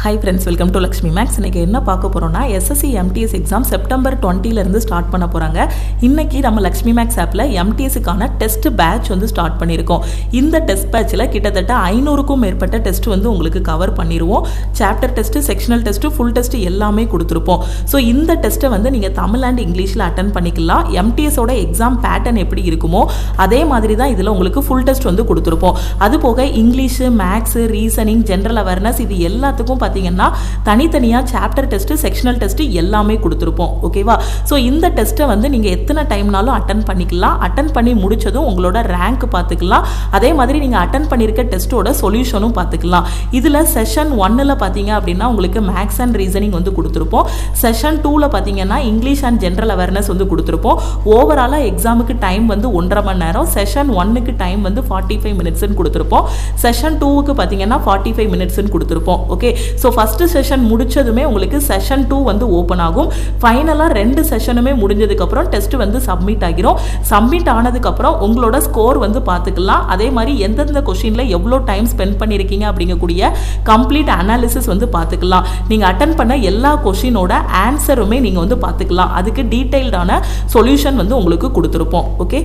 Hi friends, welcome to Lakshmi Max. இன்னைக்கு என்ன பார்க்க போறோம்னா SSC MTS எக்ஸாம் செப்டம்பர் 20 ல இருந்து ஸ்டார்ட் பண்ண போறாங்க. இன்னைக்கு நம்ம Lakshmi Max ஆப்ல MTS க்கான டெஸ்ட் பேட்ச் வந்து ஸ்டார்ட் பண்ணிருக்கோம். இந்த டெஸ்ட் பேட்ச்ல கிட்டத்தட்ட 500 க்கும் மேற்பட்ட டெஸ்ட் வந்து உங்களுக்கு கவர் பண்ணிருவோம். Chapter test, sectional test, full test எல்லாமே கொடுத்திருப்போம். சோ இந்த டெஸ்ட்டை வந்து நீங்க தமிழ் அண்ட் இங்கிலீஷ்ல அட்டெண்ட் பண்ணிக்கலாம். MTS ஓட எக்ஸாம் பேட்டர்ன் எப்படி இருக்குமோ அதே மாதிரி தான் இதுல உங்களுக்கு ஃபுல் டெஸ்ட் வந்து கொடுத்திருப்போம். அது போக English, maths, reasoning, general awareness இது எல்லாத்துக்கும் பாத்தீங்கன்னா தனித்தனியா சாப்டர் டெஸ்ட், செக்ஷனல் டெஸ்ட் எல்லாமே கொடுத்திருப்போம். ஓகேவா? சோ இந்த டெஸ்ட்டை வந்து நீங்க எத்தனை டைம்னாலும் அட்டெண்ட் பண்ணிக்கலாம். அட்டெண்ட் பண்ணி முடிச்சதும் உங்களோட ரேங்க் பார்த்துக்கலாம். அதே மாதிரி நீங்க அட்டெண்ட் பண்ணிருக்க டெஸ்ட்டோட சொல்யூஷனும் பார்த்துக்கலாம். இதுல செஷன் 1ல பாத்தீங்க அப்படின்னா உங்களுக்கு மேத்ஸ் அண்ட் ரீசனிங் வந்து கொடுத்திருப்போம். செஷன் 2ல பாத்தீங்கன்னா இங்கிலீஷ் அண்ட் ஜெனரல் அவேர்னஸ் வந்து கொடுத்திருப்போம். ஓவராலா எக்ஸாமுக்கு டைம் வந்து 1.5 மணி நேரம். செஷன் 1க்கு டைம் வந்து 45 மினிட்ஸ்னு கொடுத்திருப்போம். செஷன் 2க்கு பாத்தீங்கன்னா 45 மினிட்ஸ்னு கொடுத்திருப்போம். ஓகே, ஸோ ஃபர்ஸ்ட் செஷன் முடிச்சதுமே உங்களுக்கு செஷன் 2 வந்து ஓப்பன் ஆகும். ஃபைனலாக 2 செஷனுமே முடிஞ்சதுக்கப்புறம் டெஸ்ட் வந்து சப்மிட் ஆகிரும். சப்மிட் ஆனதுக்கப்புறம் உங்களோட ஸ்கோர் வந்து பார்த்துக்கலாம். அதே மாதிரி எந்தெந்த கொஷினில் எவ்வளோ டைம் ஸ்பெண்ட் பண்ணியிருக்கீங்க அப்படிங்கக்கூடிய கம்ப்ளீட் அனாலிசிஸ் வந்து பார்த்துக்கலாம். நீங்கள் அட்டன் பண்ண எல்லா கொஷினோட ஆன்சருமே நீங்கள் வந்து பார்த்துக்கலாம். அதுக்கு டீட்டெயில்டான சொல்யூஷன் வந்து உங்களுக்கு கொடுத்துருப்போம். ஓகே,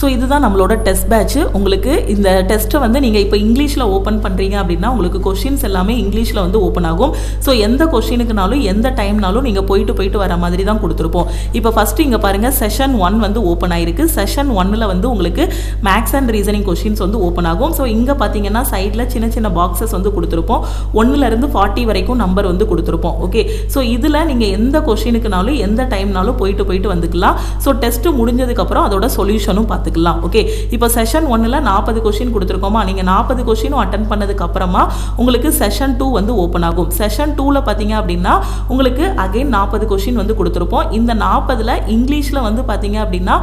ஸோ இதுதான் நம்மளோட டெஸ்ட் பேட்ச். உங்களுக்கு இந்த டெஸ்ட்டை வந்து நீங்கள் இப்போ இங்கிலீஷில் ஓப்பன் பண்ணுறீங்க அப்படின்னா உங்களுக்கு கொஷின்ஸ் எல்லாமே இங்கிலீஷில் வந்து ஓப்பன் ஆகும். ஸோ எந்த கொஷினுக்குனாலும் எந்த டைம்னாலும் நீங்கள் போயிட்டு வர மாதிரி தான் கொடுத்துருப்போம். இப்போ ஃபஸ்ட்டு இங்கே பாருங்கள், செஷன் 1 வந்து ஓப்பன் ஆயிருக்கு. செஷன் 1ல் வந்து உங்களுக்கு மேத்ஸ் அண்ட் ரீசனிங் கொஷின்ஸ் வந்து ஓப்பன் ஆகும். ஸோ இங்கே பார்த்தீங்கன்னா சைடில் சின்ன சின்ன பாக்ஸஸ் வந்து கொடுத்துருப்போம். 1லேருந்து 40 வரைக்கும் நம்பர் வந்து கொடுத்துருப்போம். ஓகே, ஸோ இதில் நீங்கள் எந்த கொஷினுக்குனாலும் எந்த டைம்னாலும் போயிட்டு வந்துக்கலாம். ஸோ டெஸ்ட்டு முடிஞ்சதுக்கப்புறம் அதோட சொல்யூஷனும் பார்த்துக்கலாம். ஓகே, இப்போ செஷன் 1ல 40 கொஸ்டின் கொடுத்துருக்கோமா, நீங்க 40 கொஸ்டினும் அட்டெண்ட் பண்ணதுக்கு அப்புறமா உங்களுக்கு செஷன் 2 வந்து ஓப்பன் ஆகும். செஷன் 2ல பாத்தீங்க அப்படின்னா உங்களுக்கு அகைன் 40 கொஸ்டின் வந்து கொடுத்துருப்போம். இந்த 40ல இங்கிலீஷ்ல வந்து பாத்தீங்க அப்படின்னா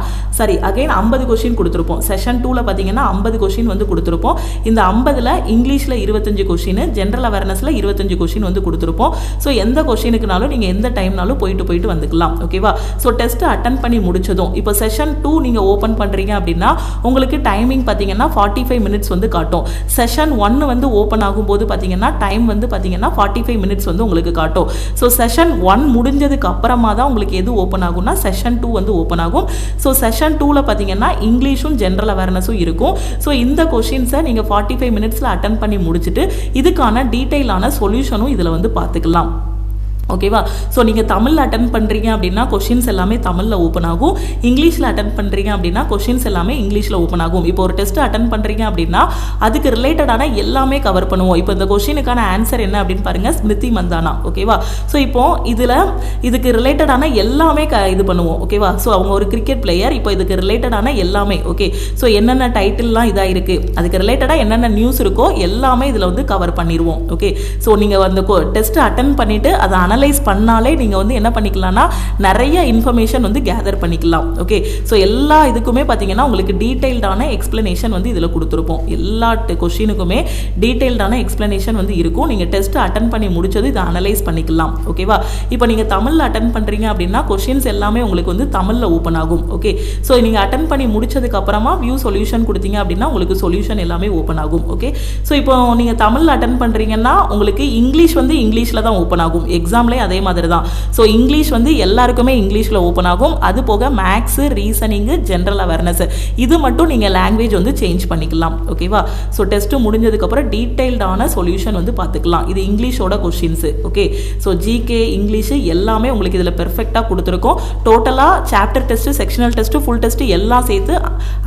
அகைன் 50 கொஸ்டின் கொடுத்துருப்போம். செஷன் 2ல பாத்தீங்கன்னா 50 கொஸ்டின் வந்து கொடுத்துருப்போம். இந்த 50ல இங்கிலீஷ்ல 25 கொஸ்டின், ஜெனரல் அவேர்னஸ்ல 25 கொஸ்டின் வந்து கொடுத்துருப்போம். ஸோ எந்த கொஸ்டினுக்குனாலும் நீங்க எந்த டைம்னாலும் போயிட்டு வந்துக்கலாம். ஓகேவா? ஸோ டெஸ்ட் அட்டெண்ட் பண்ணி முடிச்சதும் இப்போ செஷன் 2 நீங்க ஓப்பன் பண்றீங்க அப்படின்னா உங்களுக்கு டைமிங் பாத்தீங்கன்னா 45 மினிட்ஸ் வந்து காட்டும். செஷன் 1 வந்து ஓப்பன் ஆகும்போது பாத்தீங்கன்னா டைம் வந்து பாத்தீங்கன்னா 45 மினிட்ஸ் வந்து உங்களுக்கு காட்டும். ஸோ செஷன் 1 முடிஞ்சதுக்கு அப்புறமா தான் உங்களுக்கு எது ஓப்பன் ஆகும்னா செஷன் 2 வந்து ஓப்பன் ஆகும். ஸோ செஷன் 2ல பாத்தீங்கன்னா இங்கிலீஷும் ஜெனரல் அவேர்னஸும் இருக்கும். ஸோ இந்த கொஸ்டின்ஸை நீங்க 45 மினிட்ஸ்ல அட்டெண்ட் பண்ணி முடிச்சுட்டு இதுக்கான டீட்டெயிலான சொல்யூஷனும் இதுல வந்து பார்த்துக்கலாம். ஓகேவா? ஸோ நீங்கள் தமிழில் அட்டன் பண்ணுறீங்க அப்படின்னா கொஷின்ஸ் எல்லாமே தமிழில் ஓப்பன் ஆகும். இங்கிலீஷில் அட்டன் பண்ணுறீங்க அப்படின்னா கொஷின்ஸ் எல்லாமே இங்கிலீஷில் ஓப்பன் ஆகும். இப்போ ஒரு டெஸ்ட் அட்டன் பண்ணுறீங்க அப்படின்னா அதுக்கு ரிலேட்டடான எல்லாமே கவர் பண்ணுவோம். இப்போ இந்த கொஷினுக்கான ஆன்சர் என்ன அப்படின்னு பாருங்கள், ஸ்மிருதி மந்தானா. ஓகேவா? ஸோ இப்போ இதுக்கு ரிலேட்டடான எல்லாமே இது பண்ணுவோம். ஓகேவா? ஸோ அவங்க ஒரு கிரிக்கெட் பிளேயர். இப்போ இதுக்கு ரிலேட்டடான எல்லாமே ஓகே. ஸோ என்னென்ன டைட்டில்லாம் இதாக இருக்குது, அதுக்கு ரிலேட்டடாக என்னென்ன நியூஸ் இருக்கோ எல்லாமே இதில் வந்து கவர் பண்ணிடுவோம். ஓகே, ஸோ நீங்கள் அந்த டெஸ்ட் அட்டன் பண்ணிவிட்டு அதை அனலைஸ் பண்ணாலே நீங்க வந்து என்ன பண்ணிக்கலாம்னா நிறைய இன்ஃபர்மேஷன் வந்து கேதர் பண்ணிக்கலாம். ஓகே, சோ எல்லா இதுக்குமே பாத்தீங்கன்னா உங்களுக்கு டீடைல்டான எக்ஸ்பிளனேஷன் வந்து இதுல கொடுத்திருப்போம். எல்லா क्वेश्चनக்குமே டீடைல்டான எக்ஸ்பிளனேஷன் வந்து இருக்கும். நீங்க டெஸ்ட் அட்டெண்ட் பண்ணி முடிச்சது இத அனலைஸ் பண்ணிக்கலாம். ஓகேவா? இப்போ நீங்க தமிழ்ல அட்டெண்ட் பண்றீங்க அப்படின்னா क्वेश्चंस எல்லாமே உங்களுக்கு வந்து தமிழ்ல ஓபன் ஆகும். ஓகே, சோ நீங்க அட்டெண்ட் பண்ணி முடிச்சதுக்கு அப்புறமா வியூ சொல்யூஷன் கொடுத்தீங்க அப்படின்னா உங்களுக்கு சொல்யூஷன் எல்லாமே ஓபன் ஆகும். ஓகே, சோ இப்போ நீங்க தமிழ்ல அட்டெண்ட் பண்றீங்கன்னா உங்களுக்கு இங்கிலீஷ் வந்து இங்கிலீஷ்ல தான் ஓபன் ஆகும். எக்ஸாம் அதே மாதிரி தான். ஸோ இங்கிலீஷ் வந்து எல்லாருக்குமே இங்கிலீஷில் ஓப்பன் ஆகும். அது போக மேத்ஸ், ரீசனிங், ஜெனரல் அவேர்னஸ் இது மட்டும் நீங்கள் லாங்குவேஜ் வந்து சேஞ்ச் பண்ணிக்கலாம். ஓகேவா? ஸோ டெஸ்ட் முடிஞ்சதுக்கப்புறம் டீடைல்டான சொல்யூஷன் வந்து பார்த்துக்கலாம். இது இங்கிலீஷோட questions. Okay, so GK, English எல்லாமே உங்களுக்கு இதில் பெர்ஃபெக்டாக கொடுத்துருக்கோம். டோட்டலாக chapter test, sectional test, full test எல்லாம் சேர்த்து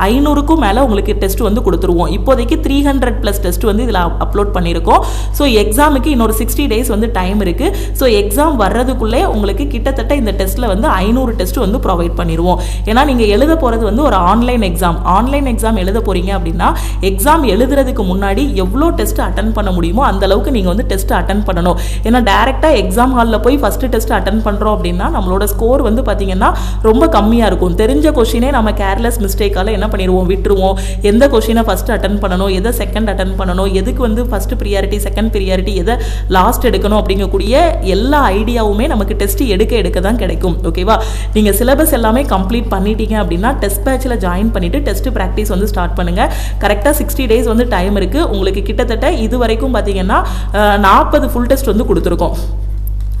500க்கும் மேலே உங்களுக்கு டெஸ்ட் வந்து கொடுத்துருவோம். இப்போதைக்கு 300+ டெஸ்ட் வந்து இதில் அப்லோட் பண்ணியிருக்கோம். ஸோ எக்ஸாமுக்கு இன்னொரு 60 டேஸ் வந்து டைம் இருக்கு. ஸோ எக்ஸாம் வர்றதுக்குள்ளே உங்களுக்கு கிட்டத்தட்ட இந்த டெஸ்ட்ல வந்து 500 டெஸ்ட் வந்து ப்ரொவைட் பண்ணிடுவோம். ஏன்னா நீங்க எழுத போறது வந்து ஒரு ஆன்லைன் எக்ஸாம் எழுத போறீங்க அப்படின்னா எக்ஸாம் எழுதுறதுக்கு முன்னாடி எவ்வளோ டெஸ்ட் அட்டன் பண்ண முடியுமோ அந்த அளவுக்கு நீங்க வந்து டெஸ்ட் அட்டன் பண்ணணும். ஏன்னா டைரக்டா எக்ஸாம் ஹாலில் போய் ஃபர்ஸ்ட் டெஸ்ட் அட்டன் பண்றோம் அப்படின்னா நம்மளோட ஸ்கோர் வந்து பாத்தீங்கன்னா ரொம்ப கம்மியா இருக்கும். தெரிஞ்ச கொஸ்டினே நம்ம கேர்லெஸ் மிஸ்டேக்கால என்ன பண்ணிடுவோம், விட்டுருவோம். எந்த கொஸ்டினை ஃபர்ஸ்ட் அட்டன் பண்ணணும், எதை செகண்ட் அட்டன் பண்ணணும், எதுக்கு வந்து ஃபர்ஸ்ட் ப்ரியாரிட்டி, செகண்ட் ப்ரியாரிட்டி, எதை லாஸ்ட் எடுக்கணும் அப்படிங்கக்கூடிய எல்லா எல்லா ஐடியாவுமே நமக்கு டெஸ்ட் எடுக்க தான் கிடைக்கும். ஓகேவா, நீங்க சிலபஸ் எல்லாமே கம்ப்ளீட் பண்ணிட்டீங்க அப்படின்னா டெஸ்ட் பேட்ச்ல ஜாயின் பண்ணிட்டு டெஸ்ட் பிராக்டிஸ் வந்து ஸ்டார்ட் பண்ணுங்க. கரெக்டா 60 days வந்து டைம் இருக்கு. உங்களுக்கு கிட்டத்தட்ட இது வரைக்கும் பாத்தீங்கன்னா 40 ஃபுல் டெஸ்ட் வந்து கொடுத்துருக்கோம்.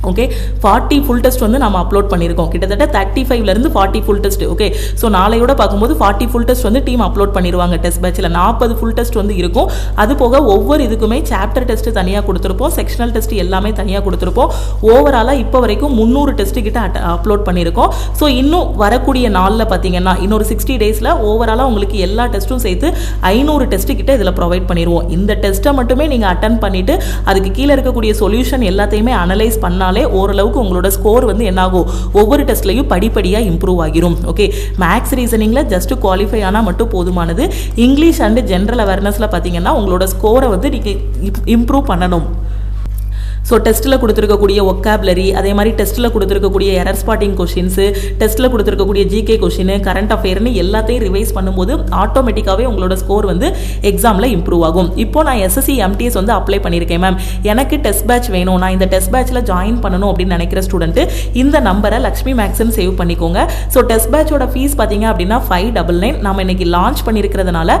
ஓகே, 40 ஃபுல் டெஸ்ட் வந்து நம்ம அப்லோட் பண்ணியிருக்கோம். கிட்டத்தட்ட 35லேருந்து 40 ஃபுல் டெஸ்ட். ஓகே, ஸோ நாளையோட பார்க்கும்போது 40 ஃபுல் டெஸ்ட் வந்து டீம் அப்லோட் பண்ணிடுவாங்க. டெஸ்ட் பேட்சில் 40 ஃபுல் டெஸ்ட் வந்து இருக்கும். அது போக ஒவ்வொரு இதுக்குமே சாப்டர் டெஸ்ட் தனியாக கொடுத்துருப்போம், செக்ஷனல் டெஸ்ட் எல்லாமே தனியாக கொடுத்துருப்போம். ஓவராலாக இப்போ வரைக்கும் 300 டெஸ்ட் கிட்ட அப்லோட் பண்ணியிருக்கோம். ஸோ இன்னும் வரக்கூடிய நாளில் பார்த்தீங்கன்னா இன்னொரு 60 daysல ஓவராலாக உங்களுக்கு எல்லா டெஸ்ட்டும் சேர்த்து 500 டெஸ்ட் கிட்ட இதில் ப்ரொவைட் பண்ணிடுவோம். இந்த டெஸ்ட்டை மட்டுமே நீங்கள் அட்டன் பண்ணிட்டு அதுக்கு கீழே இருக்கக்கூடிய சொல்யூஷன் எல்லாத்தையுமே அனலைஸ் பண்ணால் ஓரளவுக்கு உங்களோட ஸ்கோர் வந்து என்னாகும், ஒவ்வொரு டெஸ்ட்லையும் படிப்படியா இம்ப்ரூவ் ஆகிரும். ஓகே, மேக்ஸ் ரீசனிங்ல ஜஸ்ட் குவாலிஃபை ஆனா மட்டும் போதுமானது. இங்கிலீஷ் அண்ட் ஜெனரல் அவேர்னஸ்ல பாத்தீங்கன்னா உங்களோட ஸ்கோரை வந்து நீங்க இம்ப்ரூவ் பண்ணணும். ஸோ டெஸ்ட்டில் கொடுத்துருக்கக்கூடிய ஒக்காபுலரி, அதே மாதிரி டெஸ்ட்டில் கொடுத்துருக்கக்கூடிய எரர் ஸ்பாட்டிங் கொஷின்ஸு, டெஸ்ட்டில் கொடுத்துருக்கக்கூடிய ஜிகே கொஷின், கரண்ட் அஃபேர்னு எல்லாத்தையும் ரிவைஸ் பண்ணும்போது ஆட்டோமேட்டிக்காகவே உங்களோட ஸ்கோர் வந்து எக்ஸாமில் இம்ப்ரூவ் ஆகும். இப்போ நான் எஸ்எஸ்சி எம்டிஎஸ் வந்து அப்ளை பண்ணியிருக்கேன் மேம், எனக்கு டெஸ்ட் பேட்ச் வேணும், நான் இந்த டெஸ்ட் பேட்சில் ஜாயின் பண்ணணும் அப்படின்னு நினைக்கிற ஸ்டூடெண்ட்டு இந்த நம்பரை லக்ஷ்மி மேக்ஸ்ன்னு சேவ் பண்ணிக்கோங்க. ஸோ டெஸ்ட் பேட்சோட ஃபீஸ் பார்த்தீங்க அப்படின்னா 599. நம்ம இன்னைக்கு லான்ச் பண்ணியிருக்கிறதுனால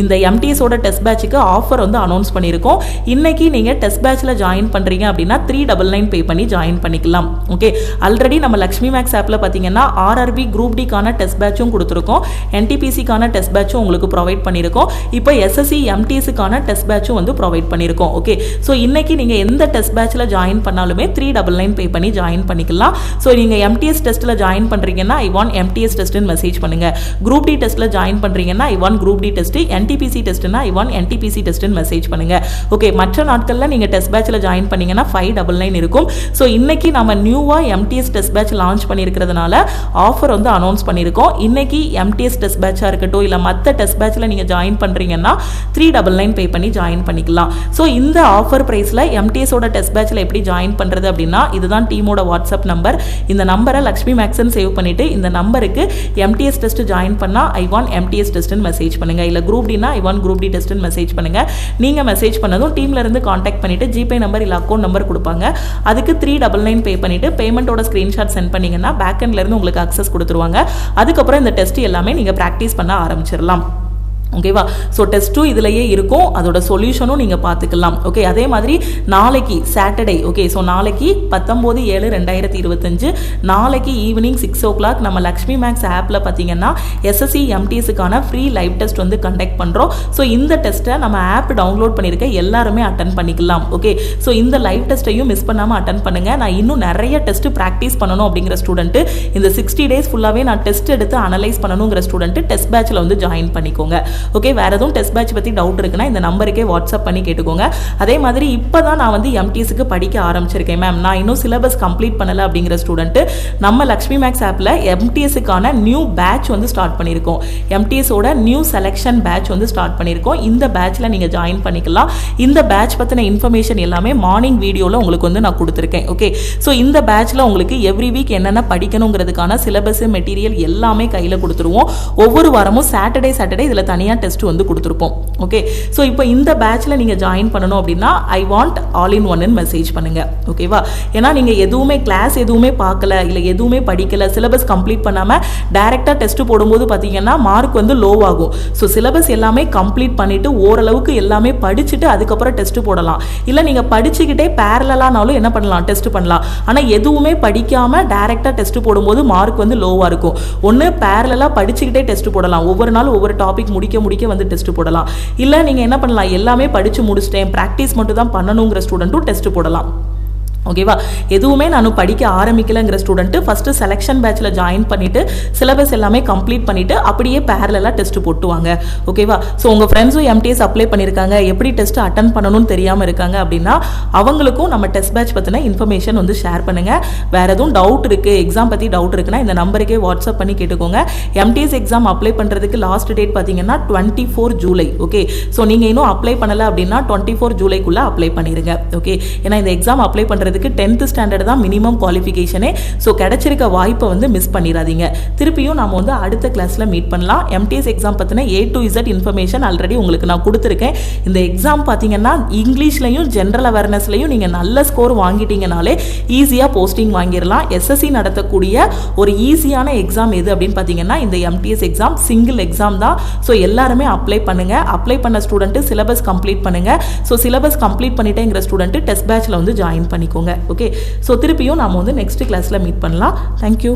இந்த எம்டிஎஸோட டெஸ்ட் பேட்சுக்கு ஆஃபர் வந்து அனௌன்ஸ் பண்ணியிருக்கோம். இன்னைக்கு நீங்கள் டெஸ்ட் பேட்சில் ஜாயின் பண்ணுறீங்க அப்படின்னா 399 பே பண்ணி ஜாயின் பண்ணிக்கலாம். ஓகே, ஆல்ரெடி நம்ம லக்ஷ்மி மேக்ஸ் ஆப்ல பாத்தீங்கன்னா ஆர்ஆர்பி குரூப் டி கான டெஸ்ட் பேட்சும் கொடுத்துருக்கோம், என்டிபிசி கான டெஸ்ட் பேட்சும் உங்களுக்கு ப்ரொவைட் பண்ணியிருக்கோம். இப்போ எஸ்எஸ்சி எம்டிஎஸ் கான டெஸ்ட் பேட்சும் வந்து ப்ரொவைட் பண்ணியிருக்கோம். ஓகே, ஸோ இன்னைக்கு நீங்க எந்த டெஸ்ட் பேட்ச்ல ஜாயின் பண்ணாலுமே 399 பே பண்ணி ஜாயின் பண்ணிக்கலாம். ஸோ நீங்க எம்டிஎஸ் டெஸ்ட்ல ஜாயின் பண்றீங்கன்னா ஐ வாண்ட் எம்டிஎஸ் டெஸ்ட்னு மெசேஜ் பண்ணுங்க. குரூப் டி டெஸ்ட்ல ஜாயின் பண்றீங்கன்னா I want group D test, NTPC டெஸ்ட்னா ஐ வாண்ட் என்டிபிசி டெஸ்ட்னு மெசேஜ் பண்ணுங்க. ஓகே, மற்ற நாட்கள்ல நீங்க டெஸ்ட் பேட்ச்ல ஜாயின் பண்ணீங்கன்னா 599 இருக்கும். ஸோ இன்னைக்கு நம்ம நியூவா எம்டிஎஸ் டெஸ்ட் பேட்ச் லான்ச் பண்ணியிருக்கிறதுனால ஆஃபர் வந்து அனௌன்ஸ் பண்ணியிருக்கோம். இன்னைக்கு எம்டிஎஸ் டெஸ்ட் பேட்சா இருக்கட்டும் இல்லை மற்ற டெஸ்ட் பேட்ச்ல நீங்க ஜாயின் பண்றீங்கன்னா 399 பே பண்ணி ஜாயின் பண்ணிக்கலாம். ஸோ இந்த ஆஃபர் பிரைஸ்ல எம்டிஎஸோட டெஸ்ட் பேட்ச்ல எப்படி ஜாயின் பண்றது அப்படின்னா இதுதான் டீமோட வாட்ஸ்அப் நம்பர். இந்த நம்பரை லக்ஷ்மி மேக்ஸ்ன்னு சேவ் பண்ணிட்டு இந்த நம்பருக்கு எம்டிஎஸ் டெஸ்ட் ஜாயின் பண்ணா ஐ வாண்ட் எம்டிஎஸ் டெஸ்ட்னு மெசேஜ் பண்ணுங்க, இல்ல குரூப் டினா ஐ வாண்ட் குரூப் டி டெஸ்ட்னு மெசேஜ் பண்ணுங்க. நீங்க மெசேஜ் பண்ணதும் டீம்ல இருந்து கான்டாக்ட் பண்ணிட்டு ஜிபே நம்பர் இல்ல அக்கௌண்ட் நம்பர் கொடுப்பாங்க. அதுக்கு 399 பே பண்ணிட்டு பேமெண்ட்டோட ஸ்கிரீன்ஷாட் சென்ட் பண்ணீங்கன்னா பேக் எண்ட்ல இருந்து உங்களுக்கு அக்சஸ் கொடுத்துருவாங்க. அதுக்கப்புறம் இந்த டெஸ்ட் எல்லாமே நீங்க பிராக்டிஸ் பண்ண ஆரம்பிச்சிடலாம். ஓகேவா, ஸோ டெஸ்ட்டும் இதுலயே இருக்கும், அதோட சொல்யூஷனும் நீங்க பார்த்துக்கலாம். ஓகே, அதே மாதிரி நாளைக்கு சாட்டர்டே, ஓகே, ஸோ நாளைக்கு 19/7/2025 நாளைக்கு ஈவினிங் 6 o'clock நம்ம லக்ஷ்மி மேக்ஸ் ஆப்ல பார்த்தீங்கன்னா எஸ்எஸ்சி எம்டிஎஸ்க்கான ஃப்ரீ லைவ் டெஸ்ட் வந்து கண்டக்ட் பண்றோம். ஸோ இந்த டெஸ்ட்டை நம்ம ஆப் டவுன்லோட் பண்ணியிருக்க எல்லாருமே அட்டன் பண்ணிக்கலாம். ஓகே, ஸோ இந்த லைவ் டெஸ்ட்டையும் மிஸ் பண்ணாம அட்டன் பண்ணுங்க. நான் இன்னும் நிறைய டெஸ்ட் ப்ராக்டிஸ் பண்ணணும் அப்படிங்கிற ஸ்டூடெண்ட், இந்த 60 days ஃபுல்லாவே நான் டெஸ்ட் எடுத்து அனலைஸ் பண்ணணுங்கிற ஸ்டூடெண்ட் டெஸ்ட் பேட்ச்ல வந்து ஜாயின் பண்ணிக்கோங்க. ஓகே, வேற எதுவும் டெஸ்ட் பேட்ச் பத்தி டவுட் இருக்குன்னா இந்த நம்பருக்கே வாட்ஸ்அப் பண்ணி கேட்டுக்கோங்க. அதே மாதிரி இப்பதான் நான் வந்து எம்டிஎஸ்க்கு படிக்க ஆரம்பிச்சிருக்கேன் மேம், நான் இன்னும் சிலபஸ் கம்ப்ளீட் பண்ணல அப்படிங்கிற ஸ்டூடெண்ட் நம்ம லக்ஷ்மி மேக்ஸ் ஆப்ல எம்டிஎஸ்க்கான நியூ பேட்ச் வந்து ஸ்டார்ட் பண்ணியிருக்கோம். எம்டிஎஸோட நியூ செலெக்ஷன் பேட்ச் வந்து ஸ்டார்ட் பண்ணியிருக்கோம். இந்த பேட்ச்ல நீங்க ஜாயின் பண்ணிக்கலாம். இந்த பேட்ச் பத்தின இன்ஃபர்மேஷன் எல்லாமே மார்னிங் வீடியோல உங்களுக்கு வந்து நான் கொடுத்துருக்கேன். ஓகே, ஸோ இந்த பேட்ச்ல உங்களுக்கு எவ்ரி வீக் என்னென்ன படிக்கணுங்கிறதுக்கான சிலபஸ் மெட்டீரியல் எல்லாமே கையில கொடுத்துருவோம். ஒவ்வொரு வாரமும் சாட்டர்டே இதுல தனியா டெஸ்ட் வந்து கொடுத்துருப்போம். ஓகே, ஸோ இப்போ இந்த பேட்ச்ல நீங்க ஜாயின் பண்ணணும் அப்படின்னா ஐ வாண்ட் ஆல் இன் ஒன்னு மெசேஜ் பண்ணுங்க. ஓகேவா, ஏன்னா நீங்க எதுவுமே கிளாஸ் எதுவுமே பார்க்கல இல்ல எதுவுமே படிக்கல, சிலபஸ் கம்ப்ளீட் பண்ணாம டைரக்டா டெஸ்ட் போடும்போது பாத்தீங்கன்னா மார்க் வந்து லோ ஆகும். ஸோ சிலபஸ் எல்லாமே கம்ப்ளீட் பண்ணிட்டு ஓரளவுக்கு எல்லாமே படிச்சுட்டு அதுக்கப்புறம் டெஸ்ட் போடலாம். இல்ல நீங்க படிச்சுக்கிட்டே பேரலானாலும் என்ன பண்ணலாம், டெஸ்ட் பண்ணலாம். ஆனா எதுவுமே படிக்காம டைரக்டா டெஸ்ட் போடும்போது மார்க் வந்து லோவா இருக்கும். ஒன்னு பேரலா படிச்சுக்கிட்டே டெஸ்ட் போடலாம், ஒவ்வொரு நாள் ஒவ்வொரு டாபிக் முடிக்க வந்து டெஸ்ட் போடலாம். இல்ல நீங்க என்ன பண்ணலாம், எல்லாமே படிச்சு முடிச்சிட்டேன் பிராக்டிஸ் மட்டும் தான் பண்ணணுங்கிற ஸ்டூடெண்ட்டும் டெஸ்ட் போடலாம். ஓகேவா, எதுவுமே நான் படிக்க ஆரம்பிக்கலங்கிற ஸ்டூடெண்ட் ஃபர்ஸ்ட் செலெக்ஷன் பேட்ச்ல ஜாயின் பண்ணிட்டு சிலபஸ் எல்லாமே கம்ப்ளீட் பண்ணிட்டு அப்படியே பேரலா டெஸ்ட் போட்டுவாங்க. ஓகேவா, ஸோ உங்க ஃப்ரெண்ட்ஸும் எம்டிஎஸ் அப்ளை பண்ணிருக்காங்க, எப்படி டெஸ்ட் அட்டன் பண்ணணும்னு தெரியாம இருக்காங்க அப்படின்னா அவங்களுக்கும் நம்ம டெஸ்ட் பேட்ச் பத்தின இன்ஃபர்மேஷன் வந்து ஷேர் பண்ணுங்க. வேற எதுவும் டவுட் இருக்கு, எக்ஸாம் பத்தி டவுட் இருக்குன்னா இந்த நம்பருக்கே வாட்ஸ்அப் பண்ணி கேட்டுக்கோங்க. எம்டிஎஸ் எக்ஸாம் அப்ளை பண்றதுக்கு லாஸ்ட் டேட் பாத்தீங்கன்னா 24 ஜூலை. ஓகே, ஸோ நீங்க இன்னும் அப்ளை பண்ணல அப்படின்னா 24 ஜூலைக்குள்ள அப்ளை பண்ணிருங்க. ஓகே, ஏன்னா இந்த எக்ஸாம் அப்ளை பண்றது படிக்கிறதுக்கு 10th ஸ்டாண்டர்ட் தான் மினிமம் குவாலிஃபிகேஷனே. ஸோ கிடைச்சிருக்க வாய்ப்பை வந்து மிஸ் பண்ணிடாதீங்க. திருப்பியும் நாம வந்து அடுத்த கிளாஸில் மீட் பண்ணலாம். MTS எக்ஸாம் பற்றின A to Z information already உங்களுக்கு நான் கொடுத்துருக்கேன். இந்த எக்ஸாம் பார்த்தீங்கன்னா இங்கிலீஷ்லையும் ஜென்ரல் அவேர்னஸ்லையும் நீங்கள் நல்ல ஸ்கோர் வாங்கிட்டீங்கனாலே ஈஸியாக போஸ்டிங் வாங்கிடலாம். SSC நடத்தக்கூடிய ஒரு ஈஸியான எக்ஸாம் எது அப்படின்னு பார்த்தீங்கன்னா இந்த MTS எக்ஸாம் சிங்கிள் எக்ஸாம் தான். ஸோ எல்லாருமே அப்ளை பண்ணுங்கள். அப்ளை பண்ண ஸ்டூடெண்ட்டு சிலபஸ் கம்ப்ளீட் பண்ணுங்கள். ஸோ சிலபஸ் கம்ப்ளீட் பண்ணிட்டேங்கிற ஸ்டூடெண்ட்டு டெஸ்ட் பேட்சில் வந்து ஜாயின் பண்ணிக்கோங்க. ஓகே, ஸோ திருப்பியும் நாம் வந்து நெக்ஸ்ட் கிளாஸில் மீட் பண்ணலாம். தேங்க்யூ.